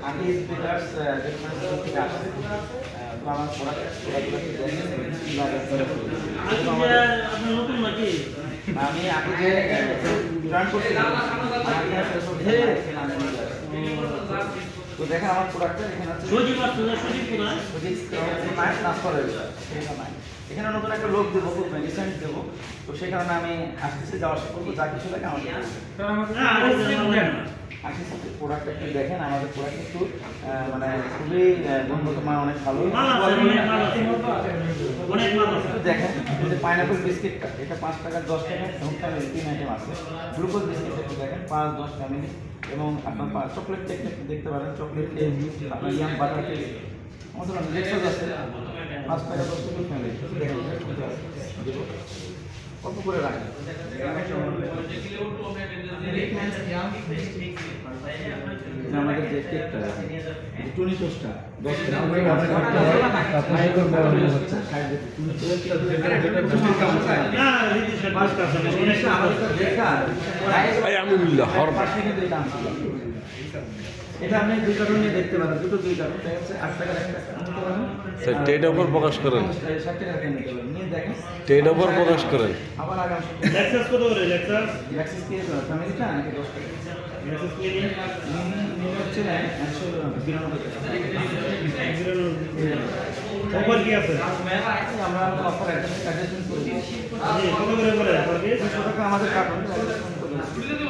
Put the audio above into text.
আমি স্পিকার্স যেখানে থেকে আসছে তো আমার নতুন নাকি আমি আগে যে জয়েন করছিলাম তো দেখেন আমার প্রোডাক্টটা এখানে আছে ট্রান্সফার হয়ে যায় এখানে নতুন একটা লোক দেবো রিসেন্ট দেবো তো সেই কারণে আমি আসতেছি যাওয়া আসা করবো যা কিছু লাগে আমাদের প্রোডাক্ট একটু দেখেন আমাদের প্রোডাক্ট একটু মানে খুবই গুণগত মান অনেক ভালো দেখেন পাইনাপেল বিস্কিটটা এটা 5 টাকা 10 টাকা এবং 3 আইটেম আছে গ্লুকোজ বিস্কিটটা একটু দেখেন 5-10 ফ্যামিলি এবং আপনার চকলেট কেক দেখতে পারেন চকলেট কেক আপনার ইয়াম বাটার কেক আমাদের লেক্সাস আছে 5 টাকা 10 টাকা ফ্যামিলি দেখেন অল্প করে রাখেন আমাদের যে কেকটা টুনি টোস্টটা 10 টাকা এটা আপনি 2 কার্টুন নিয়ে দেখতে পারেন দুটো 2 কার্টুন দেখা যাচ্ছে 8 টাকার একটা স্যার টেট অফার প্রকাশ করেন 60 টাকা নিতে পারেন নিয়ে দেখেন টেট অফার প্রকাশ করেন আবার আগাম লেক্সাস কত করে লেক্সাস লেক্সাস কি ফ্যামিলিটা নাকি 10 টাকা লেক্সাস কি নিয়ে হচ্ছে 192 টাকা অফার কি আছে আমরা অফার একটা কার্যক্রম করি কত করে করে আমাদের কার্টুন